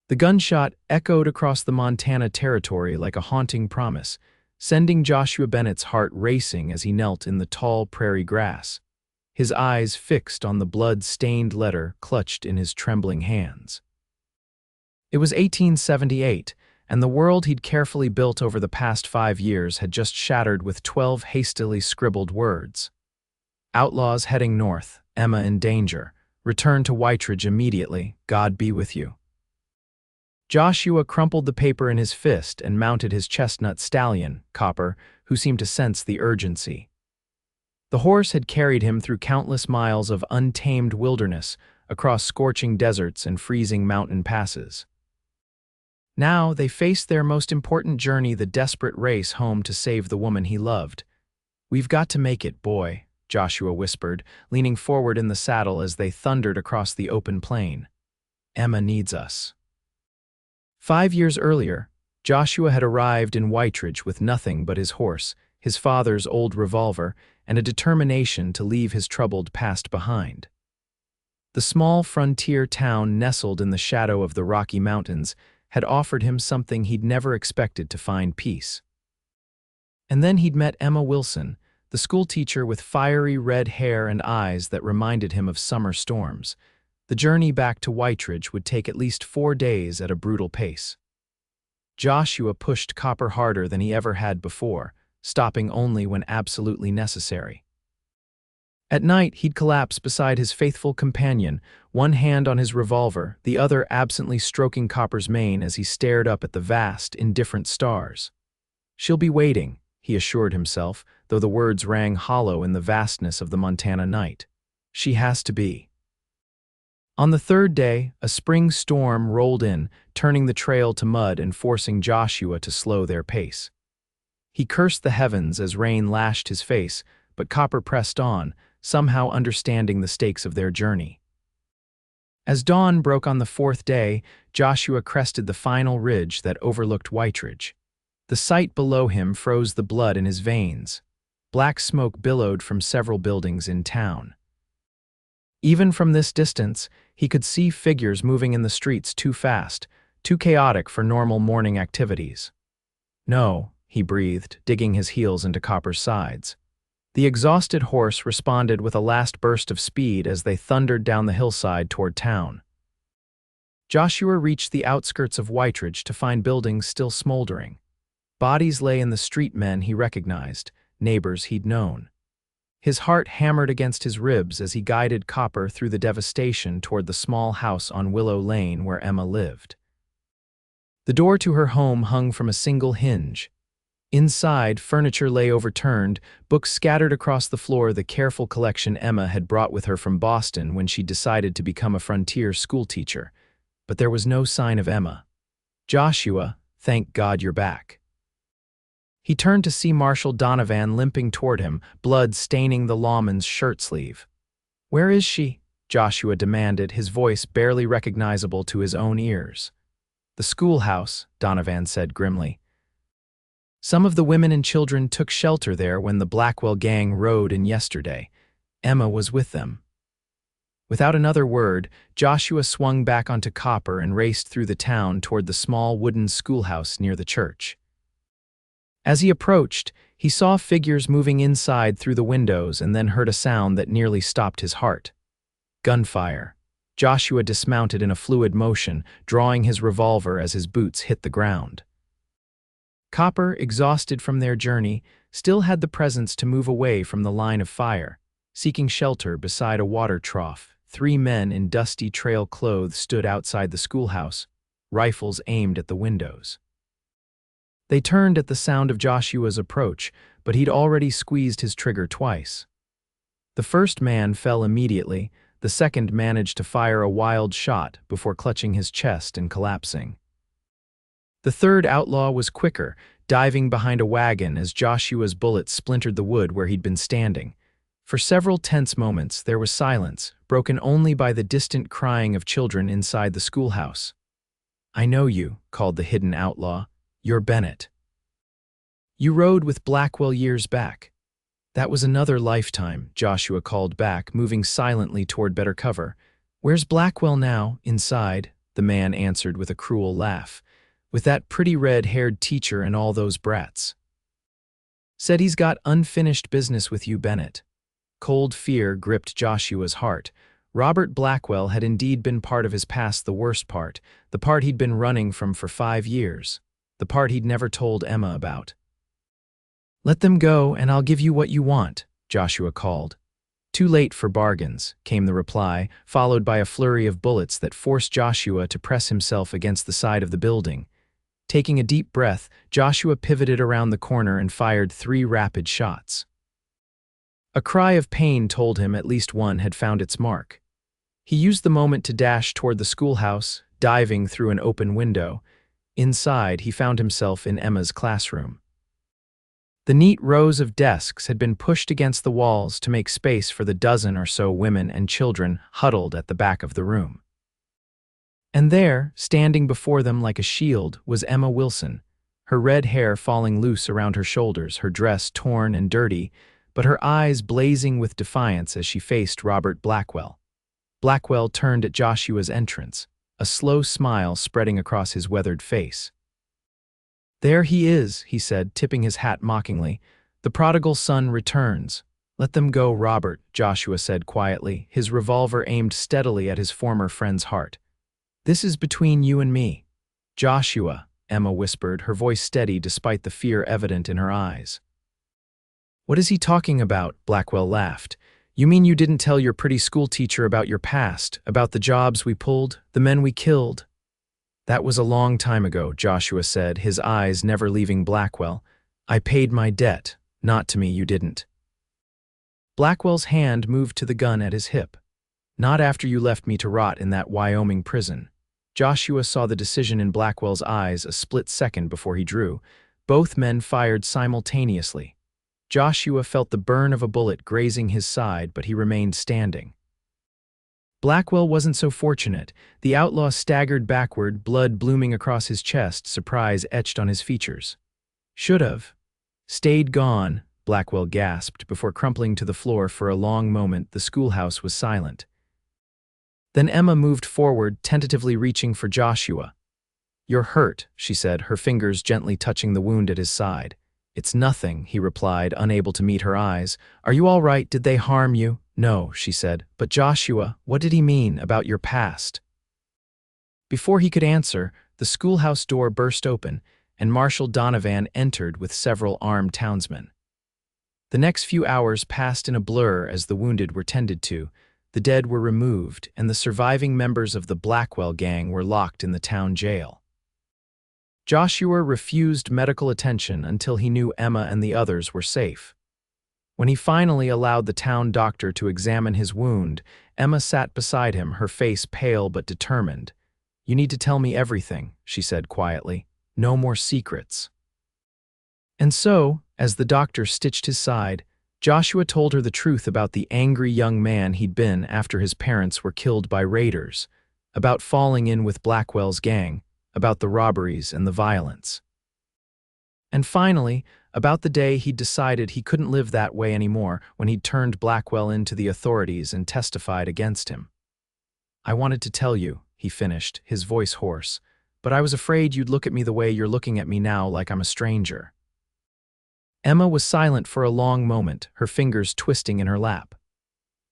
The gunshot echoed across the Montana territory like a haunting promise, sending Joshua Bennet's heart racing as he knelt in the tall prairie grass, his eyes fixed on the blood-stained letter clutched in his trembling hands. It was 1878, and the world he'd carefully built over the past 5 years had just shattered with 12 hastily scribbled words. Outlaws heading north, Emma in danger. Return to Whiteridge immediately, God be with you. Joshua crumpled the paper in his fist and mounted his chestnut stallion, Copper, who seemed to sense the urgency. The horse had carried him through countless miles of untamed wilderness, across scorching deserts and freezing mountain passes. Now they faced their most important journey, the desperate race home to save the woman he loved. "We've got to make it, boy," Joshua whispered, leaning forward in the saddle as they thundered across the open plain. "Emma needs us." 5 years earlier, Joshua had arrived in Whiteridge with nothing but his horse, his father's old revolver, and a determination to leave his troubled past behind. The small frontier town nestled in the shadow of the Rocky Mountains had offered him something he'd never expected to find: peace. And then he'd met Emma Wilson, the schoolteacher with fiery red hair and eyes that reminded him of summer storms. The journey back to Whiteridge would take at least 4 days at a brutal pace. Joshua pushed Copper harder than he ever had before, stopping only when absolutely necessary. At night, he'd collapse beside his faithful companion, one hand on his revolver, the other absently stroking Copper's mane as he stared up at the vast, indifferent stars. "She'll be waiting," he assured himself, though the words rang hollow in the vastness of the Montana night. "She has to be." On the third day, a spring storm rolled in, turning the trail to mud and forcing Joshua to slow their pace. He cursed the heavens as rain lashed his face, but Copper pressed on, somehow understanding the stakes of their journey. As dawn broke on the 4th day, Joshua crested the final ridge that overlooked Whiteridge. The sight below him froze the blood in his veins. Black smoke billowed from several buildings in town. Even from this distance, he could see figures moving in the streets too fast, too chaotic for normal morning activities. "No," he breathed, digging his heels into Copper's sides. The exhausted horse responded with a last burst of speed as they thundered down the hillside toward town. Joshua reached the outskirts of Whiteridge to find buildings still smoldering. Bodies lay in the street, men he recognized, neighbors he'd known. His heart hammered against his ribs as he guided Copper through the devastation toward the small house on Willow Lane where Emma lived. The door to her home hung from a single hinge. Inside, furniture lay overturned, books scattered across the floor, the careful collection Emma had brought with her from Boston when she decided to become a frontier schoolteacher. But there was no sign of Emma. "Joshua, thank God you're back." He turned to see Marshal Donovan limping toward him, blood staining the lawman's shirt sleeve. "Where is she?" Joshua demanded, his voice barely recognizable to his own ears. "The schoolhouse," Donovan said grimly. "Some of the women and children took shelter there when the Blackwell gang rode in yesterday. Emma was with them." Without another word, Joshua swung back onto Copper and raced through the town toward the small wooden schoolhouse near the church. As he approached, he saw figures moving inside through the windows and then heard a sound that nearly stopped his heart. Gunfire. Joshua dismounted in a fluid motion, drawing his revolver as his boots hit the ground. Copper, exhausted from their journey, still had the presence to move away from the line of fire. Seeking shelter beside a water trough, 3 men in dusty trail clothes stood outside the schoolhouse, rifles aimed at the windows. They turned at the sound of Joshua's approach, but he'd already squeezed his trigger twice. The first man fell immediately, the second managed to fire a wild shot before clutching his chest and collapsing. The third outlaw was quicker, diving behind a wagon as Joshua's bullet splintered the wood where he'd been standing. For several tense moments, there was silence, broken only by the distant crying of children inside the schoolhouse. "I know you," called the hidden outlaw. "You're Bennet. You rode with Blackwell years back." "That was another lifetime," Joshua called back, moving silently toward better cover. "Where's Blackwell now?" "Inside," the man answered with a cruel laugh. With that pretty red-haired teacher and all those brats. Said he's got unfinished business with you, Bennet. Cold fear gripped Joshua's heart. Robert Blackwell had indeed been part of his past, the worst part, the part he'd been running from for 5 years, the part he'd never told Emma about. "Let them go, and I'll give you what you want," Joshua called. "Too late for bargains," came the reply, followed by a flurry of bullets that forced Joshua to press himself against the side of the building. Taking a deep breath, Joshua pivoted around the corner and fired 3 rapid shots. A cry of pain told him at least one had found its mark. He used the moment to dash toward the schoolhouse, diving through an open window. Inside, he found himself in Emma's classroom. The neat rows of desks had been pushed against the walls to make space for the dozen or so women and children huddled at the back of the room. And there, standing before them like a shield, was Emma Wilson, her red hair falling loose around her shoulders, her dress torn and dirty, but her eyes blazing with defiance as she faced Robert Blackwell. Blackwell turned at Joshua's entrance, a slow smile spreading across his weathered face. "There he is," he said, tipping his hat mockingly. "The prodigal son returns." "Let them go, Robert," Joshua said quietly, his revolver aimed steadily at his former friend's heart. "This is between you and me." "Joshua," Emma whispered, her voice steady despite the fear evident in her eyes. "What is he talking about?" Blackwell laughed. "You mean you didn't tell your pretty schoolteacher about your past, about the jobs we pulled, the men we killed?" "That was a long time ago," Joshua said, his eyes never leaving Blackwell. "I paid my debt. Not to me, you didn't." Blackwell's hand moved to the gun at his hip. "Not after you left me to rot in that Wyoming prison." Joshua saw the decision in Blackwell's eyes a split second before he drew. Both men fired simultaneously. Joshua felt the burn of a bullet grazing his side, but he remained standing. Blackwell wasn't so fortunate. The outlaw staggered backward, blood blooming across his chest, surprise etched on his features. "Should've. Stayed gone," Blackwell gasped before crumpling to the floor. For a long moment, the schoolhouse was silent. Then Emma moved forward, tentatively reaching for Joshua. "You're hurt," she said, her fingers gently touching the wound at his side. "It's nothing," he replied, unable to meet her eyes. "Are you all right? Did they harm you?" "No," she said. "But Joshua, what did he mean about your past?" Before he could answer, the schoolhouse door burst open, and Marshal Donovan entered with several armed townsmen. The next few hours passed in a blur as the wounded were tended to, the dead were removed, and the surviving members of the Blackwell gang were locked in the town jail. Joshua refused medical attention until he knew Emma and the others were safe. When he finally allowed the town doctor to examine his wound, Emma sat beside him, her face pale but determined. "You need to tell me everything," she said quietly. "No more secrets." And so, as the doctor stitched his side, Joshua told her the truth about the angry young man he'd been after his parents were killed by raiders, about falling in with Blackwell's gang, about the robberies and the violence. And finally, about the day he'd decided he couldn't live that way anymore, when he'd turned Blackwell into the authorities and testified against him. "I wanted to tell you," he finished, his voice hoarse, "but I was afraid you'd look at me the way you're looking at me now, like I'm a stranger." Emma was silent for a long moment, her fingers twisting in her lap.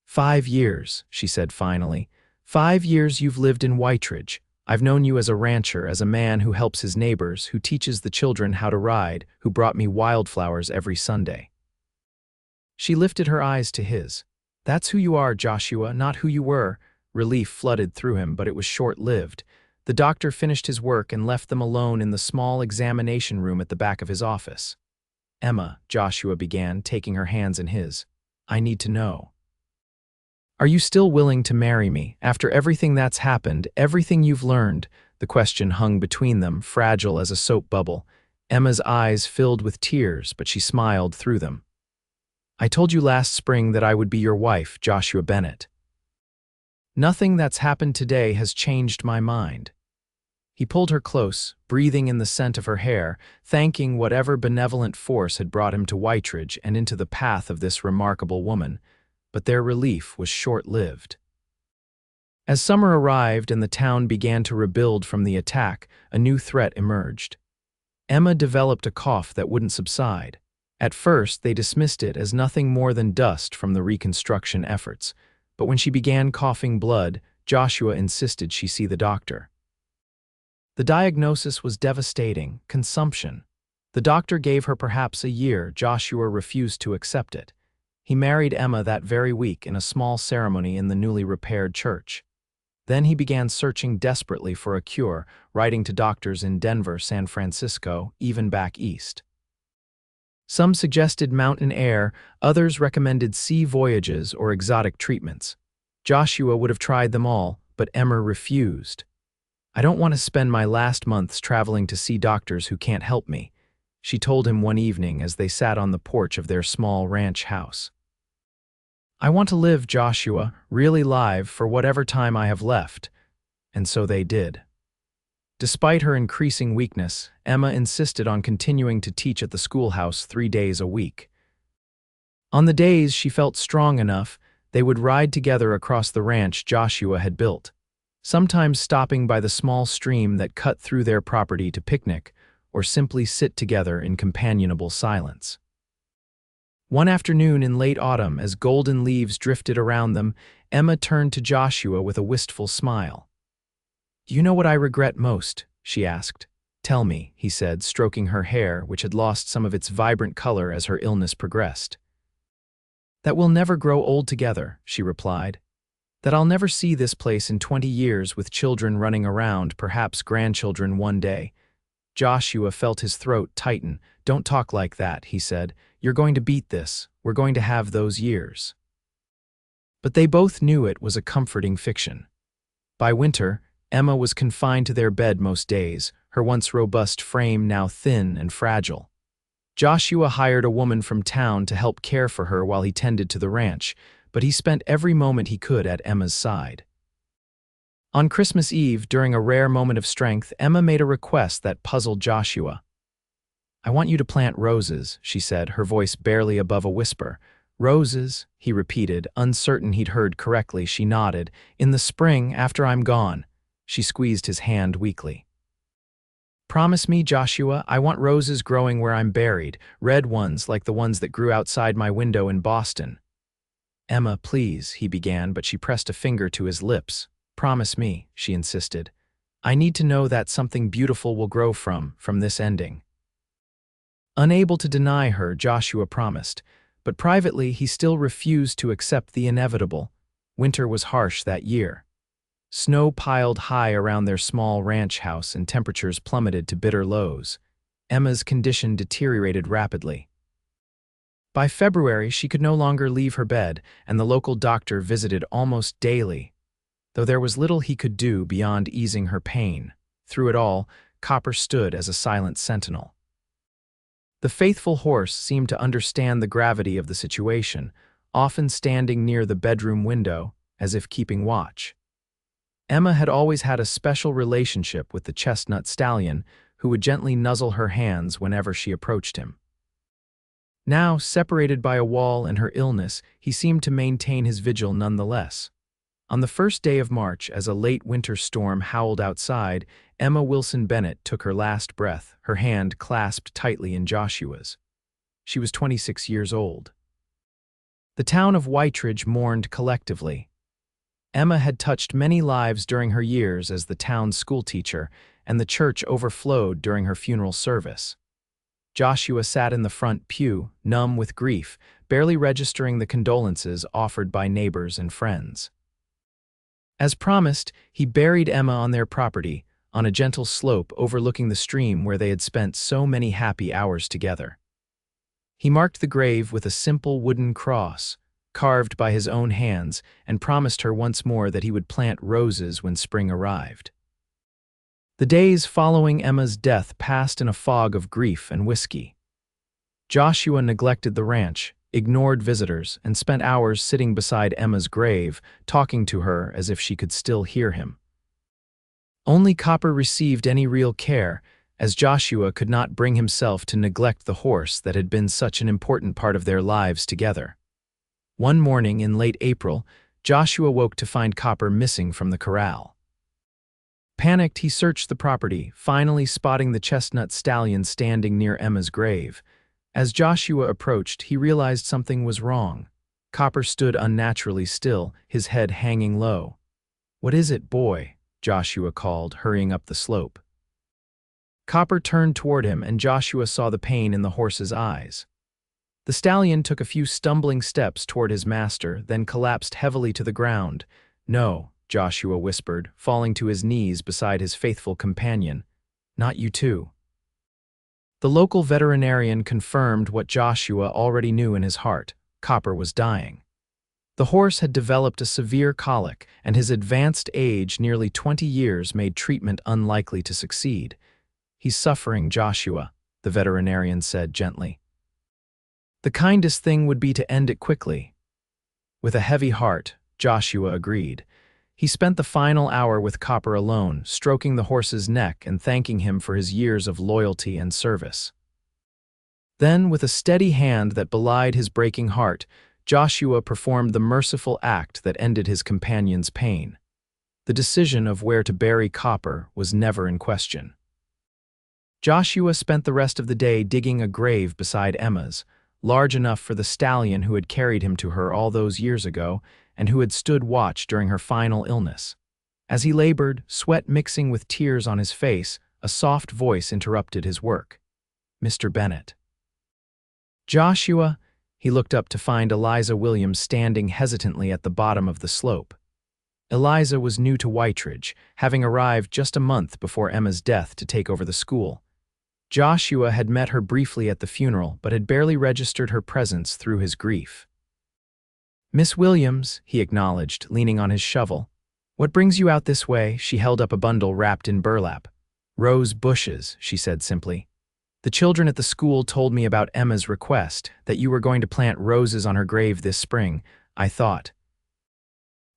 5 years, she said finally. 5 years you've lived in Whiteridge. I've known you as a rancher, as a man who helps his neighbors, who teaches the children how to ride, who brought me wildflowers every Sunday." She lifted her eyes to his. "That's who you are, Joshua, not who you were." Relief flooded through him, but it was short-lived. The doctor finished his work and left them alone in the small examination room at the back of his office. "Emma," Joshua began, taking her hands in his, "I need to know. Are you still willing to marry me, after everything that's happened, everything you've learned?" The question hung between them, fragile as a soap bubble. Emma's eyes filled with tears, but she smiled through them. "I told you last spring that I would be your wife, Joshua Bennet. Nothing that's happened today has changed my mind." He pulled her close, breathing in the scent of her hair, thanking whatever benevolent force had brought him to Whiteridge and into the path of this remarkable woman. But their relief was short-lived. As summer arrived and the town began to rebuild from the attack, a new threat emerged. Emma developed a cough that wouldn't subside. At first, they dismissed it as nothing more than dust from the reconstruction efforts, but when she began coughing blood, Joshua insisted she see the doctor. The diagnosis was devastating: consumption. The doctor gave her perhaps a year. Joshua refused to accept it. He married Emma that very week in a small ceremony in the newly repaired church. Then he began searching desperately for a cure, writing to doctors in Denver, San Francisco, even back east. Some suggested mountain air, others recommended sea voyages or exotic treatments. Joshua would have tried them all, but Emma refused. "I don't want to spend my last months traveling to see doctors who can't help me," she told him one evening as they sat on the porch of their small ranch house. "I want to live, Joshua, really live for whatever time I have left." And so they did. Despite her increasing weakness, Emma insisted on continuing to teach at the schoolhouse 3 days a week. On the days she felt strong enough, they would ride together across the ranch Joshua had built, sometimes stopping by the small stream that cut through their property to picnic, or simply sit together in companionable silence. One afternoon in late autumn, as golden leaves drifted around them, Emma turned to Joshua with a wistful smile. "Do you know what I regret most?" she asked. "Tell me," he said, stroking her hair, which had lost some of its vibrant color as her illness progressed. "That we'll never grow old together," she replied. "That I'll never see this place in 20 years with children running around, perhaps grandchildren one day." Joshua felt his throat tighten. "Don't talk like that," he said. "You're going to beat this. We're going to have those years." But they both knew it was a comforting fiction. By winter, Emma was confined to their bed most days, her once robust frame now thin and fragile. Joshua hired a woman from town to help care for her while he tended to the ranch, but he spent every moment he could at Emma's side. On Christmas Eve, during a rare moment of strength, Emma made a request that puzzled Joshua. "I want you to plant roses," she said, her voice barely above a whisper. "Roses," he repeated, uncertain he'd heard correctly. She nodded. "In the spring, after I'm gone." She squeezed his hand weakly. "Promise me, Joshua, I want roses growing where I'm buried, red ones like the ones that grew outside my window in Boston." "Emma, please," he began, but she pressed a finger to his lips. "Promise me," she insisted. "I need to know that something beautiful will grow from this ending." Unable to deny her, Joshua promised, but privately he still refused to accept the inevitable. Winter was harsh that year. Snow piled high around their small ranch house and temperatures plummeted to bitter lows. Emma's condition deteriorated rapidly. By February, she could no longer leave her bed, and the local doctor visited almost daily, though there was little he could do beyond easing her pain. Through it all, Copper stood as a silent sentinel. The faithful horse seemed to understand the gravity of the situation, often standing near the bedroom window, as if keeping watch. Emma had always had a special relationship with the chestnut stallion, who would gently nuzzle her hands whenever she approached him. Now, separated by a wall and her illness, he seemed to maintain his vigil nonetheless. On the first day of March, as a late winter storm howled outside, Emma Wilson Bennet took her last breath, her hand clasped tightly in Joshua's. She was 26 years old. The town of Whiteridge mourned collectively. Emma had touched many lives during her years as the town's schoolteacher, and the church overflowed during her funeral service. Joshua sat in the front pew, numb with grief, barely registering the condolences offered by neighbors and friends. As promised, he buried Emma on their property, on a gentle slope overlooking the stream where they had spent so many happy hours together. He marked the grave with a simple wooden cross, carved by his own hands, and promised her once more that he would plant roses when spring arrived. The days following Emma's death passed in a fog of grief and whiskey. Joshua neglected the ranch, ignored visitors, and spent hours sitting beside Emma's grave, talking to her as if she could still hear him. Only Copper received any real care, as Joshua could not bring himself to neglect the horse that had been such an important part of their lives together. One morning in late April, Joshua woke to find Copper missing from the corral. Panicked, he searched the property, finally spotting the chestnut stallion standing near Emma's grave. As Joshua approached, he realized something was wrong. Copper stood unnaturally still, his head hanging low. "What is it, boy?" Joshua called, hurrying up the slope. Copper turned toward him, and Joshua saw the pain in the horse's eyes. The stallion took a few stumbling steps toward his master, then collapsed heavily to the ground. "No," Joshua whispered, falling to his knees beside his faithful companion. "Not you too." The local veterinarian confirmed what Joshua already knew in his heart. Copper was dying. The horse had developed a severe colic, and his advanced age, nearly 20 years, made treatment unlikely to succeed. "He's suffering, Joshua," the veterinarian said gently. "The kindest thing would be to end it quickly." With a heavy heart, Joshua agreed. He spent the final hour with Copper alone, stroking the horse's neck and thanking him for his years of loyalty and service. Then, with a steady hand that belied his breaking heart, Joshua performed the merciful act that ended his companion's pain. The decision of where to bury Copper was never in question. Joshua spent the rest of the day digging a grave beside Emma's, large enough for the stallion who had carried him to her all those years ago and who had stood watch during her final illness. As he labored, sweat mixing with tears on his face, a soft voice interrupted his work. "Mr. Bennet." "Joshua," he looked up to find Eliza Williams standing hesitantly at the bottom of the slope. Eliza was new to Whiteridge, having arrived just a month before Emma's death to take over the school. Joshua had met her briefly at the funeral, but had barely registered her presence through his grief. "Miss Williams," he acknowledged, leaning on his shovel. "What brings you out this way?" She held up a bundle wrapped in burlap. "Rose bushes," she said simply. "The children at the school told me about Emma's request, that you were going to plant roses on her grave this spring. I thought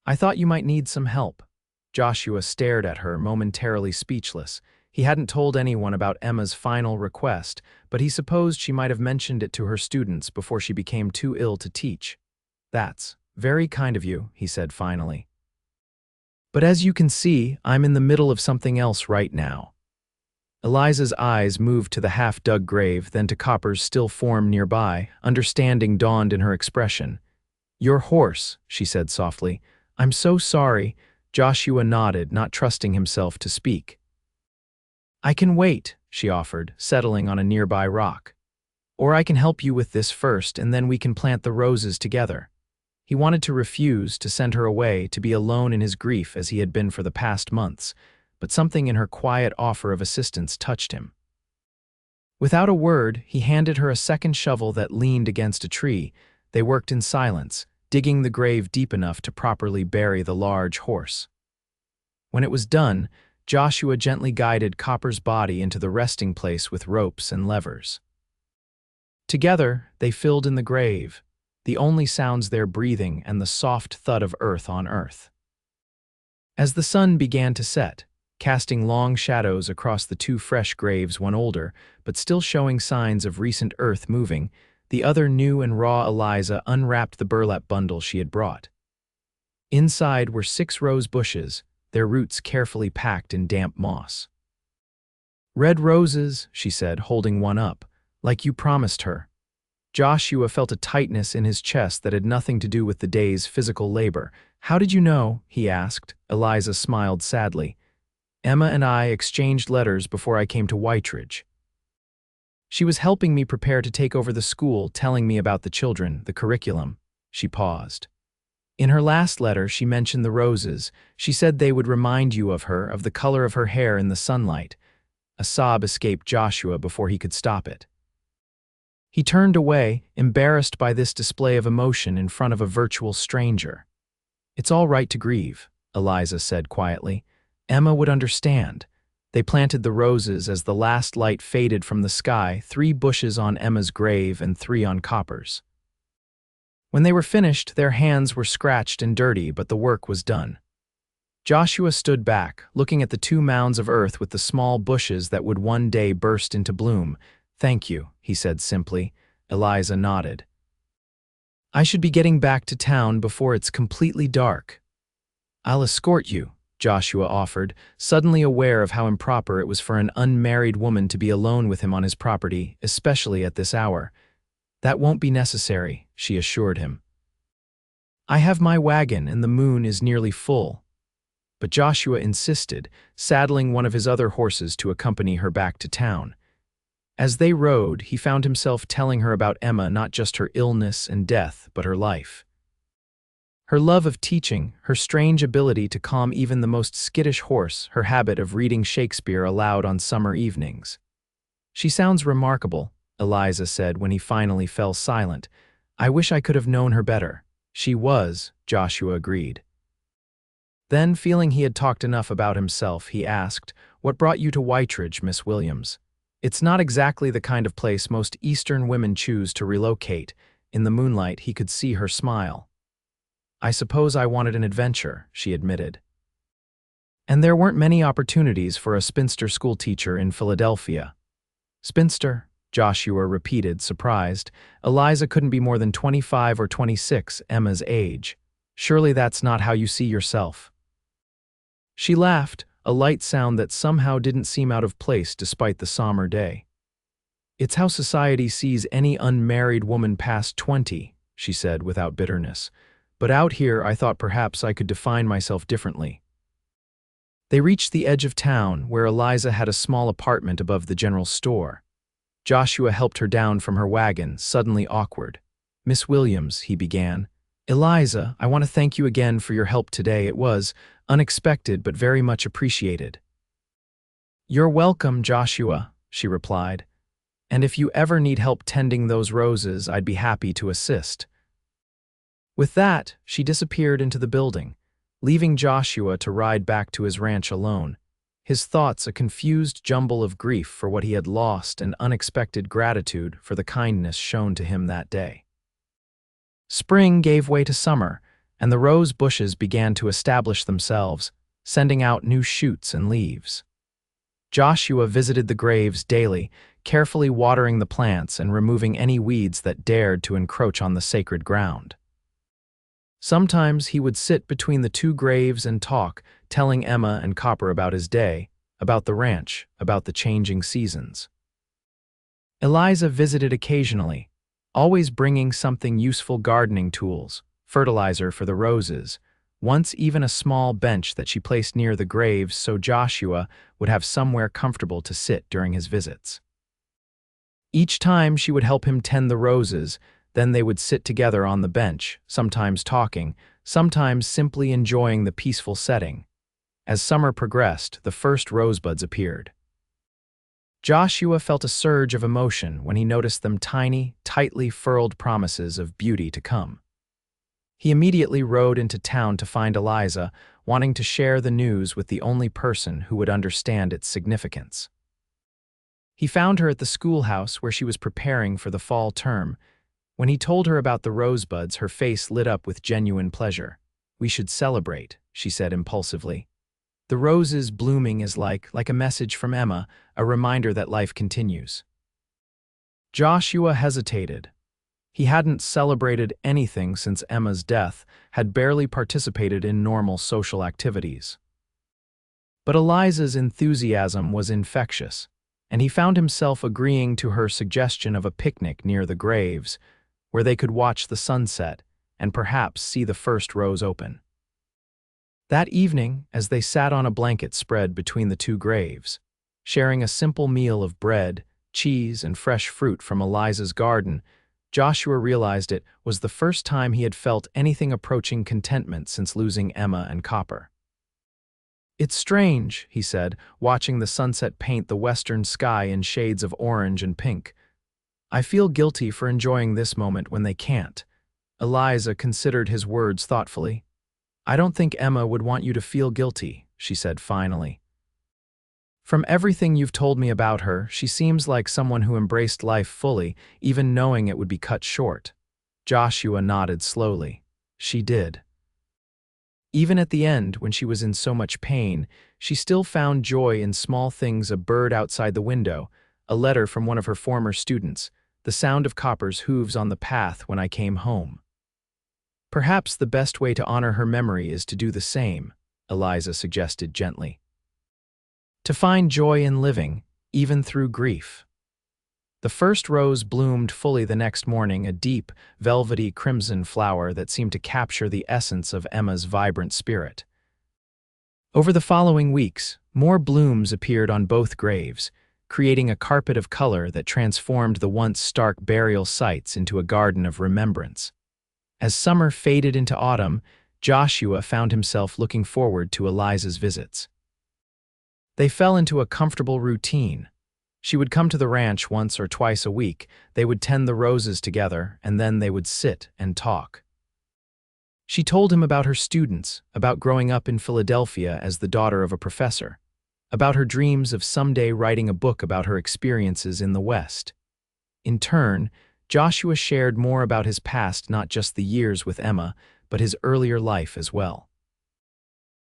you might need some help." Joshua stared at her, momentarily speechless. He hadn't told anyone about Emma's final request, but he supposed she might have mentioned it to her students before she became too ill to teach. "That's very kind of you," he said finally. "But as you can see, I'm in the middle of something else right now." Eliza's eyes moved to the half-dug grave, then to Copper's still form nearby. Understanding dawned in her expression. "Your horse," she said softly. "I'm so sorry." Joshua nodded, not trusting himself to speak. "I can wait," she offered, settling on a nearby rock. "Or I can help you with this first, and then we can plant the roses together." He wanted to refuse, to send her away, to be alone in his grief as he had been for the past months, but something in her quiet offer of assistance touched him. Without a word, he handed her a second shovel that leaned against a tree. They worked in silence, digging the grave deep enough to properly bury the large horse. When it was done, Joshua gently guided Copper's body into the resting place with ropes and levers. Together, they filled in the grave, the only sounds their breathing and the soft thud of earth on earth. As the sun began to set, casting long shadows across the two fresh graves, one older, but still showing signs of recent earth moving, the other new and raw, Eliza unwrapped the burlap bundle she had brought. Inside were 6 rose bushes, their roots carefully packed in damp moss. "Red roses," she said, holding one up, "like you promised her." Joshua felt a tightness in his chest that had nothing to do with the day's physical labor. "How did you know?" he asked. Eliza smiled sadly. "Emma and I exchanged letters before I came to Whiteridge. She was helping me prepare to take over the school, telling me about the children, the curriculum." She paused. "In her last letter, she mentioned the roses. She said they would remind you of her, of the color of her hair in the sunlight." A sob escaped Joshua before he could stop it. He turned away, embarrassed by this display of emotion in front of a virtual stranger. "It's all right to grieve," Eliza said quietly. "Emma would understand." They planted the roses as the last light faded from the sky, 3 bushes on Emma's grave and 3 on Copper's. When they were finished, their hands were scratched and dirty, but the work was done. Joshua stood back, looking at the 2 mounds of earth with the small bushes that would one day burst into bloom. "Thank you," he said simply. Eliza nodded. I should be getting back to town before it's completely dark. I'll escort you, Joshua offered, suddenly aware of how improper it was for an unmarried woman to be alone with him on his property, especially at this hour. That won't be necessary, she assured him. I have my wagon and the moon is nearly full. But Joshua insisted, saddling one of his other horses to accompany her back to town. As they rode, he found himself telling her about Emma, not just her illness and death, but her life. Her love of teaching, her strange ability to calm even the most skittish horse, her habit of reading Shakespeare aloud on summer evenings. She sounds remarkable, Eliza said when he finally fell silent. I wish I could have known her better. She was, Joshua agreed. Then, feeling he had talked enough about himself, he asked, What brought you to Whiteridge, Miss Williams? It's not exactly the kind of place most Eastern women choose to relocate. In the moonlight, he could see her smile. I suppose I wanted an adventure, she admitted. And there weren't many opportunities for a spinster schoolteacher in Philadelphia. Spinster, Joshua repeated, surprised. Eliza couldn't be more than 25 or 26, Emma's age. Surely that's not how you see yourself. She laughed, a light sound that somehow didn't seem out of place despite the somber day. It's how society sees any unmarried woman past 20, she said without bitterness. But out here I thought perhaps I could define myself differently. They reached the edge of town, where Eliza had a small apartment above the general store. Joshua helped her down from her wagon, suddenly awkward. Miss Williams, he began. Eliza, I want to thank you again for your help today. It was unexpected but very much appreciated. You're welcome, Joshua, she replied. And if you ever need help tending those roses, I'd be happy to assist. With that, she disappeared into the building, leaving Joshua to ride back to his ranch alone, his thoughts a confused jumble of grief for what he had lost and unexpected gratitude for the kindness shown to him that day. Spring gave way to summer, and the rose bushes began to establish themselves, sending out new shoots and leaves. Joshua visited the graves daily, carefully watering the plants and removing any weeds that dared to encroach on the sacred ground. Sometimes he would sit between the two graves and talk, telling Emma and Copper about his day, about the ranch, about the changing seasons. Eliza visited occasionally, always bringing something useful: gardening tools, fertilizer for the roses, once even a small bench that she placed near the graves so Joshua would have somewhere comfortable to sit during his visits. Each time she would help him tend the roses, then they would sit together on the bench, sometimes talking, sometimes simply enjoying the peaceful setting. As summer progressed, the first rosebuds appeared. Joshua felt a surge of emotion when he noticed them: tiny, tightly furled promises of beauty to come. He immediately rode into town to find Eliza, wanting to share the news with the only person who would understand its significance. He found her at the schoolhouse where she was preparing for the fall term. When he told her about the rosebuds, her face lit up with genuine pleasure. We should celebrate, she said impulsively. The roses blooming is like a message from Emma, a reminder that life continues. Joshua hesitated. He hadn't celebrated anything since Emma's death, had barely participated in normal social activities. But Eliza's enthusiasm was infectious, and he found himself agreeing to her suggestion of a picnic near the graves, where they could watch the sunset and perhaps see the first rose open. That evening, as they sat on a blanket spread between the two graves, sharing a simple meal of bread, cheese, and fresh fruit from Eliza's garden, Joshua realized it was the first time he had felt anything approaching contentment since losing Emma and Copper. It's strange, he said, watching the sunset paint the western sky in shades of orange and pink. I feel guilty for enjoying this moment when they can't. Eliza considered his words thoughtfully. I don't think Emma would want you to feel guilty, she said finally. From everything you've told me about her, she seems like someone who embraced life fully, even knowing it would be cut short. Joshua nodded slowly. She did. Even at the end, when she was in so much pain, she still found joy in small things: a bird outside the window, a letter from one of her former students, the sound of Copper's hooves on the path when I came home. Perhaps the best way to honor her memory is to do the same, Eliza suggested gently. To find joy in living, even through grief. The first rose bloomed fully the next morning, a deep, velvety crimson flower that seemed to capture the essence of Emma's vibrant spirit. Over the following weeks, more blooms appeared on both graves, creating a carpet of color that transformed the once stark burial sites into a garden of remembrance. As summer faded into autumn, Joshua found himself looking forward to Eliza's visits. They fell into a comfortable routine. She would come to the ranch once or twice a week, they would tend the roses together, and then they would sit and talk. She told him about her students, about growing up in Philadelphia as the daughter of a professor, about her dreams of someday writing a book about her experiences in the West. In turn, Joshua shared more about his past, not just the years with Emma, but his earlier life as well.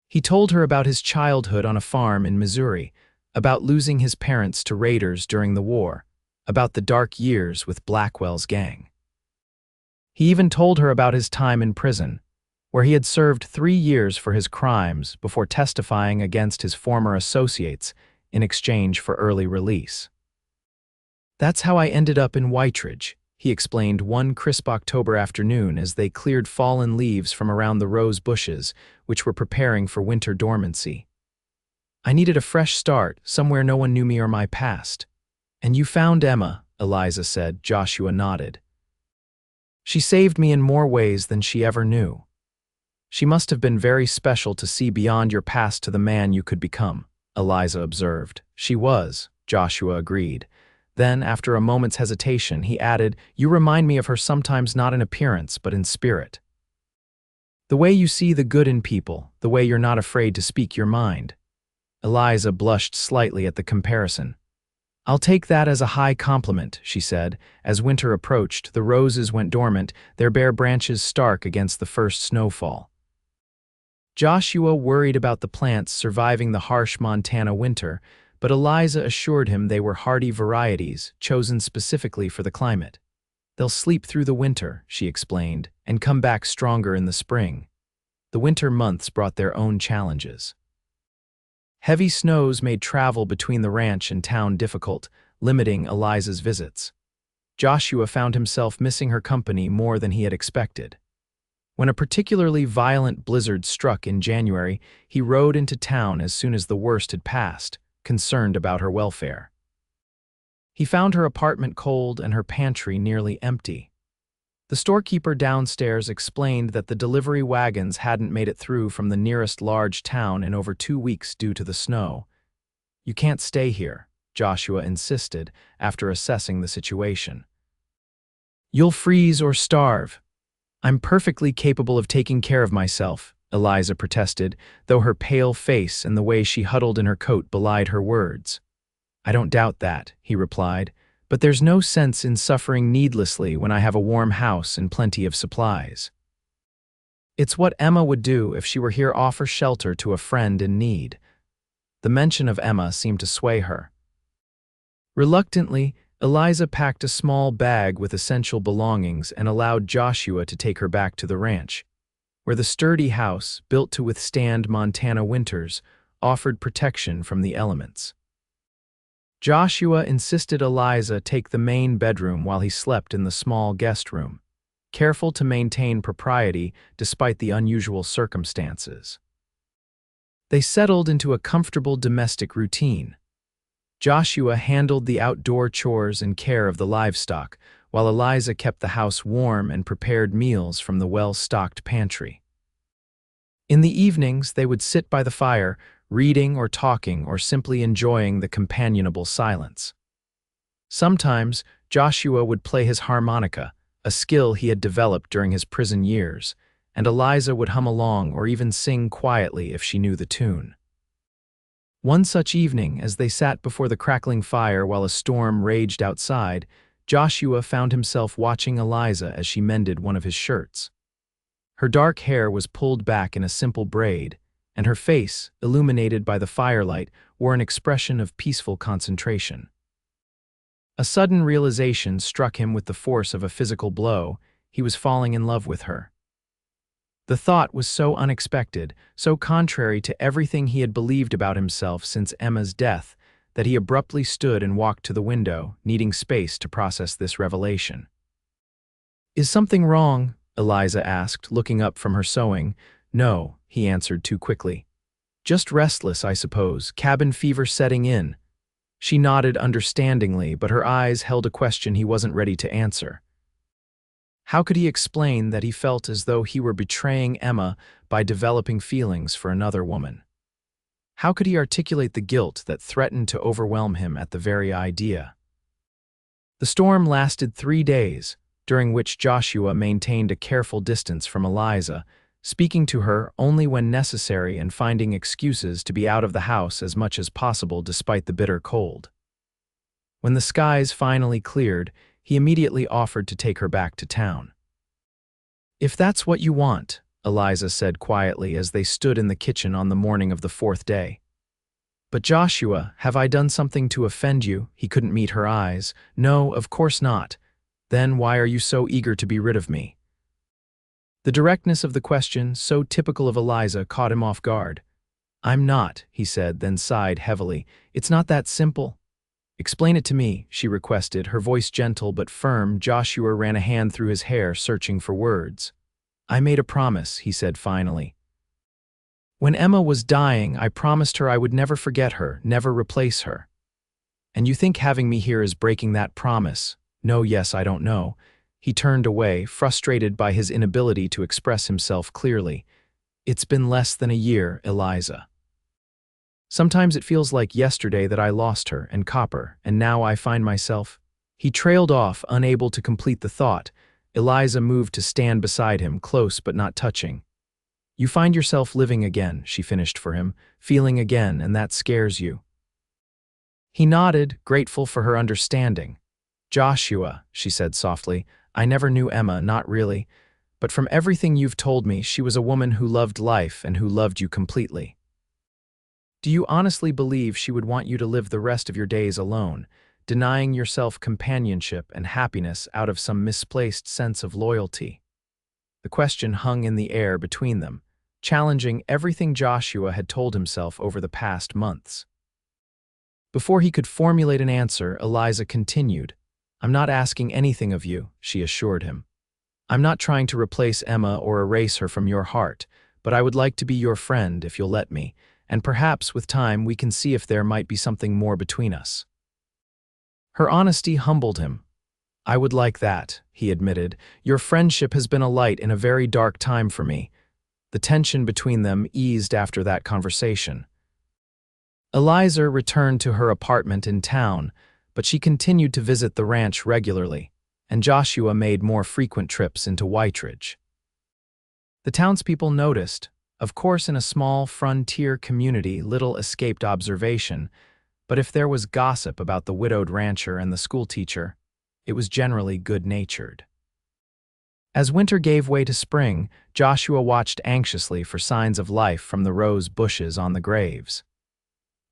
He told her about his childhood on a farm in Missouri, about losing his parents to raiders during the war, about the dark years with Blackwell's gang. He even told her about his time in prison, where he had served 3 years for his crimes before testifying against his former associates in exchange for early release. "That's how I ended up in Whiteridge," he explained one crisp October afternoon as they cleared fallen leaves from around the rose bushes, which were preparing for winter dormancy. "I needed a fresh start, somewhere no one knew me or my past." "And you found Emma," Eliza said. Joshua nodded. "She saved me in more ways than she ever knew." "She must have been very special to see beyond your past to the man you could become," Eliza observed. "She was," Joshua agreed. Then, after a moment's hesitation, he added, "You remind me of her sometimes not in appearance, but in spirit. The way you see the good in people, the way you're not afraid to speak your mind." Eliza blushed slightly at the comparison. "I'll take that as a high compliment," she said. As winter approached, the roses went dormant, their bare branches stark against the first snowfall. Joshua worried about the plants surviving the harsh Montana winter, but Eliza assured him they were hardy varieties, chosen specifically for the climate. "They'll sleep through the winter," she explained, "and come back stronger in the spring." The winter months brought their own challenges. Heavy snows made travel between the ranch and town difficult, limiting Eliza's visits. Joshua found himself missing her company more than he had expected. When a particularly violent blizzard struck in January, he rode into town as soon as the worst had passed, concerned about her welfare. He found her apartment cold and her pantry nearly empty. The storekeeper downstairs explained that the delivery wagons hadn't made it through from the nearest large town in over 2 weeks due to the snow. "You can't stay here," Joshua insisted after assessing the situation. "You'll freeze or starve." "I'm perfectly capable of taking care of myself," Eliza protested, though her pale face and the way she huddled in her coat belied her words. "I don't doubt that," he replied, "but there's no sense in suffering needlessly when I have a warm house and plenty of supplies." It's what Emma would do if she were here, offer shelter to a friend in need. The mention of Emma seemed to sway her. Reluctantly, Eliza packed a small bag with essential belongings and allowed Joshua to take her back to the ranch, where the sturdy house, built to withstand Montana winters, offered protection from the elements. Joshua insisted Eliza take the main bedroom while he slept in the small guest room, careful to maintain propriety despite the unusual circumstances. They settled into a comfortable domestic routine. Joshua handled the outdoor chores and care of the livestock, while Eliza kept the house warm and prepared meals from the well-stocked pantry. In the evenings, they would sit by the fire, reading or talking or simply enjoying the companionable silence. Sometimes, Joshua would play his harmonica, a skill he had developed during his prison years, and Eliza would hum along or even sing quietly if she knew the tune. One such evening, as they sat before the crackling fire while a storm raged outside, Joshua found himself watching Eliza as she mended one of his shirts. Her dark hair was pulled back in a simple braid, and her face, illuminated by the firelight, wore an expression of peaceful concentration. A sudden realization struck him with the force of a physical blow. He was falling in love with her. The thought was so unexpected, so contrary to everything he had believed about himself since Emma's death, that he abruptly stood and walked to the window, needing space to process this revelation. "Is something wrong?" Eliza asked, looking up from her sewing. "No," he answered too quickly. "Just restless, I suppose, cabin fever setting in." She nodded understandingly, but her eyes held a question he wasn't ready to answer. How could he explain that he felt as though he were betraying Emma by developing feelings for another woman? How could he articulate the guilt that threatened to overwhelm him at the very idea? The storm lasted 3 days, during which Joshua maintained a careful distance from Eliza, speaking to her only when necessary and finding excuses to be out of the house as much as possible despite the bitter cold. When the skies finally cleared, he immediately offered to take her back to town. "If that's what you want," Eliza said quietly as they stood in the kitchen on the morning of the 4th day. "But Joshua, have I done something to offend you?" He couldn't meet her eyes. "No, of course not. Then why are you so eager to be rid of me?" The directness of the question, so typical of Eliza, caught him off guard. "I'm not," he said, then sighed heavily. "It's not that simple." "Explain it to me," she requested, her voice gentle but firm. Joshua ran a hand through his hair, searching for words. "I made a promise," he said finally. "When Emma was dying, I promised her I would never forget her, never replace her. And you think having me here is breaking that promise? No, yes, I don't know." He turned away, frustrated by his inability to express himself clearly. "It's been less than a year, Eliza. Sometimes it feels like yesterday that I lost her and Copper, and now I find myself—" He trailed off, unable to complete the thought. Eliza moved to stand beside him, close but not touching. "You find yourself living again," she finished for him, "feeling again, and that scares you." He nodded, grateful for her understanding. "Joshua," she said softly, "I never knew Emma, not really, but from everything you've told me, she was a woman who loved life and who loved you completely. Do you honestly believe she would want you to live the rest of your days alone, denying yourself companionship and happiness out of some misplaced sense of loyalty?" The question hung in the air between them, challenging everything Joshua had told himself over the past months. Before he could formulate an answer, Eliza continued. "I'm not asking anything of you," she assured him. "I'm not trying to replace Emma or erase her from your heart, but I would like to be your friend if you'll let me, and perhaps with time we can see if there might be something more between us." Her honesty humbled him. "I would like that," he admitted. "Your friendship has been a light in a very dark time for me." The tension between them eased after that conversation. Eliza returned to her apartment in town, but she continued to visit the ranch regularly, and Joshua made more frequent trips into Whiteridge. The townspeople noticed. Of course, in a small frontier community, little escaped observation, but if there was gossip about the widowed rancher and the schoolteacher, it was generally good-natured. As winter gave way to spring, Joshua watched anxiously for signs of life from the rose bushes on the graves.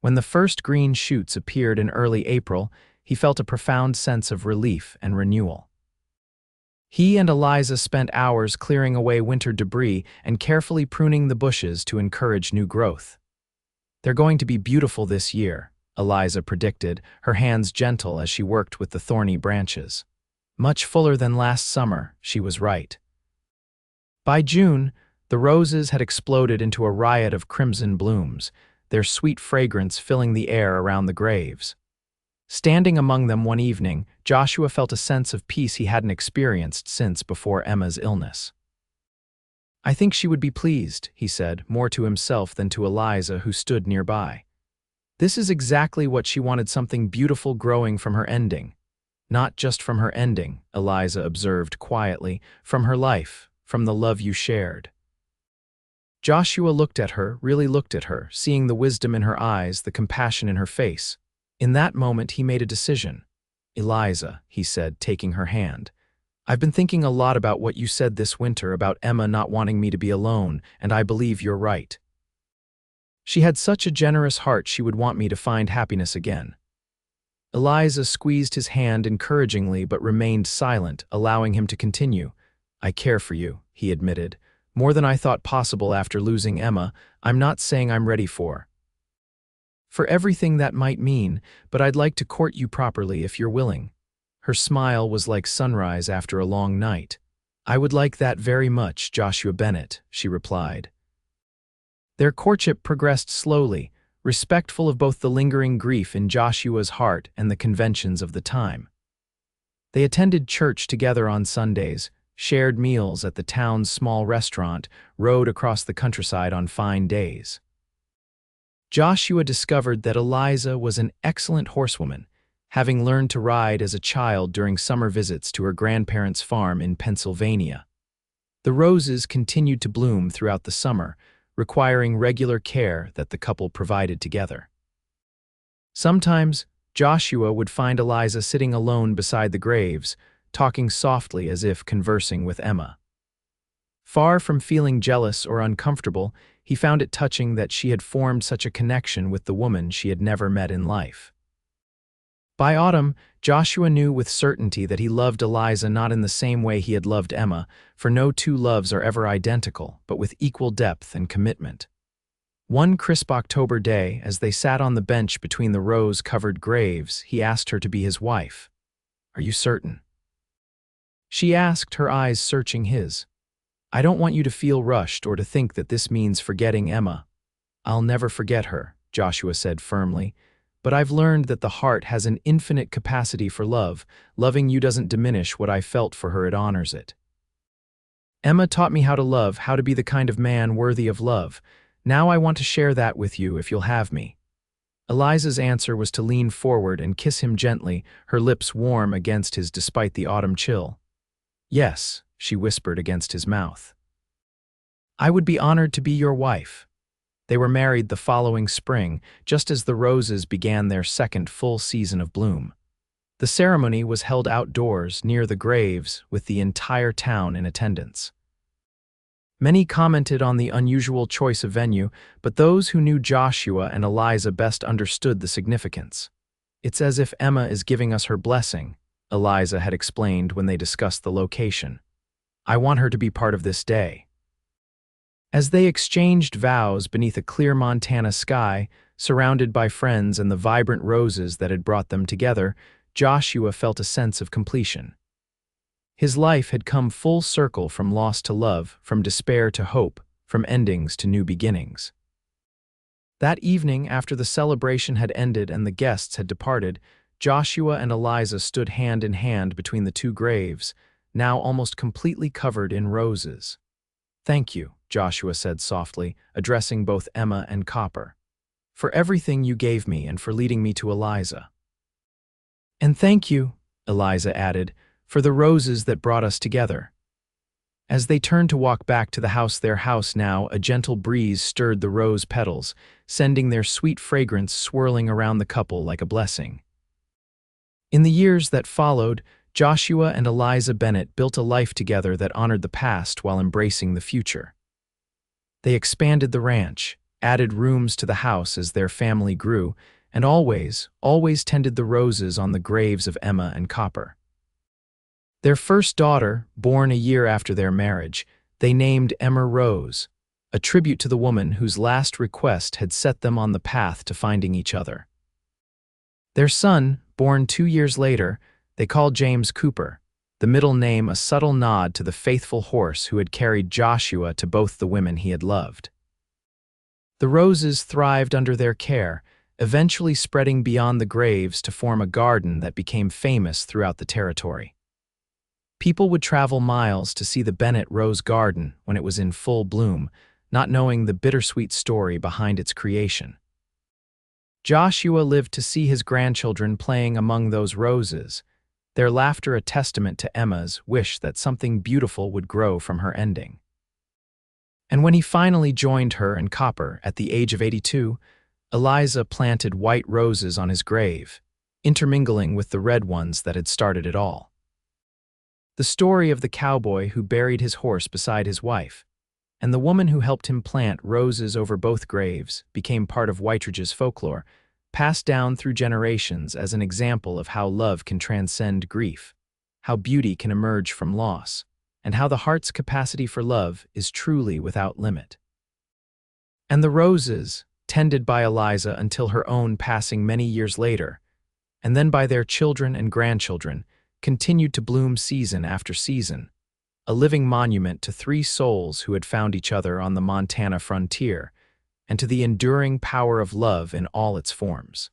When the first green shoots appeared in early April, he felt a profound sense of relief and renewal. He and Eliza spent hours clearing away winter debris and carefully pruning the bushes to encourage new growth. "They're going to be beautiful this year," Eliza predicted, her hands gentle as she worked with the thorny branches. Much fuller than last summer, she was right. By June, the roses had exploded into a riot of crimson blooms, their sweet fragrance filling the air around the graves. Standing among them one evening, Joshua felt a sense of peace he hadn't experienced since before Emma's illness. "I think she would be pleased," he said, more to himself than to Eliza, who stood nearby. "This is exactly what she wanted, something beautiful growing from her ending." "Not just from her ending," Eliza observed quietly, "from her life, from the love you shared." Joshua looked at her, really looked at her, seeing the wisdom in her eyes, the compassion in her face. In that moment, he made a decision. "Eliza," he said, taking her hand, "I've been thinking a lot about what you said this winter about Emma not wanting me to be alone, and I believe you're right. She had such a generous heart she would want me to find happiness again." Eliza squeezed his hand encouragingly but remained silent, allowing him to continue. "I care for you," he admitted, More than I thought possible after losing Emma. I'm not saying I'm ready for everything that might mean, but I'd like to court you properly if you're willing." Her smile was like sunrise after a long night. "I would like that very much, Joshua Bennet," she replied. Their courtship progressed slowly, respectful of both the lingering grief in Joshua's heart and the conventions of the time. They attended church together on Sundays, shared meals at the town's small restaurant, rode across the countryside on fine days. Joshua discovered that Eliza was an excellent horsewoman, having learned to ride as a child during summer visits to her grandparents' farm in Pennsylvania. The roses continued to bloom throughout the summer, requiring regular care that the couple provided together. Sometimes, Joshua would find Eliza sitting alone beside the graves, talking softly as if conversing with Emma. Far from feeling jealous or uncomfortable, he found it touching that she had formed such a connection with the woman she had never met in life. By autumn, Joshua knew with certainty that he loved Eliza not in the same way he had loved Emma, for no two loves are ever identical, but with equal depth and commitment. One crisp October day, as they sat on the bench between the rose-covered graves, he asked her to be his wife. "Are you certain?" She asked, her eyes searching his. "I don't want you to feel rushed or to think that this means forgetting Emma." "I'll never forget her," Joshua said firmly, "but I've learned that the heart has an infinite capacity for love. Loving you doesn't diminish what I felt for her, it honors it. Emma taught me how to love, how to be the kind of man worthy of love. Now I want to share that with you if you'll have me." Eliza's answer was to lean forward and kiss him gently, her lips warm against his despite the autumn chill. "Yes," she whispered against his mouth. "I would be honored to be your wife." They were married the following spring, just as the roses began their second full season of bloom. The ceremony was held outdoors, near the graves, with the entire town in attendance. Many commented on the unusual choice of venue, but those who knew Joshua and Eliza best understood the significance. "It's as if Emma is giving us her blessing," Eliza had explained when they discussed the location. "I want her to be part of this day." As they exchanged vows beneath a clear Montana sky, surrounded by friends and the vibrant roses that had brought them together, Joshua felt a sense of completion. His life had come full circle, from loss to love, from despair to hope, from endings to new beginnings. That evening, after the celebration had ended and the guests had departed, Joshua and Eliza stood hand in hand between the two graves, now almost completely covered in roses. "Thank you," Joshua said softly, addressing both Emma and Copper, "for everything you gave me and for leading me to Eliza." "And thank you," Eliza added, "for the roses that brought us together." As they turned to walk back to their house now, a gentle breeze stirred the rose petals, sending their sweet fragrance swirling around the couple like a blessing. In the years that followed, Joshua and Eliza Bennet built a life together that honored the past while embracing the future. They expanded the ranch, added rooms to the house as their family grew, and always tended the roses on the graves of Emma and Copper. Their first daughter, born a year after their marriage, they named Emma Rose, a tribute to the woman whose last request had set them on the path to finding each other. Their son, born 2 years later, they called James Cooper, the middle name a subtle nod to the faithful horse who had carried Joshua to both the women he had loved. The roses thrived under their care, eventually spreading beyond the graves to form a garden that became famous throughout the territory. People would travel miles to see the Bennet Rose Garden when it was in full bloom, not knowing the bittersweet story behind its creation. Joshua lived to see his grandchildren playing among those roses, their laughter a testament to Emma's wish that something beautiful would grow from her ending. And when he finally joined her and Copper at the age of 82, Eliza planted white roses on his grave, intermingling with the red ones that had started it all. The story of the cowboy who buried his horse beside his wife, and the woman who helped him plant roses over both graves, became part of Whiteridge's folklore, passed down through generations as an example of how love can transcend grief, how beauty can emerge from loss, and how the heart's capacity for love is truly without limit. And the roses, tended by Eliza until her own passing many years later, and then by their children and grandchildren, continued to bloom season after season, a living monument to three souls who had found each other on the Montana frontier, and to the enduring power of love in all its forms.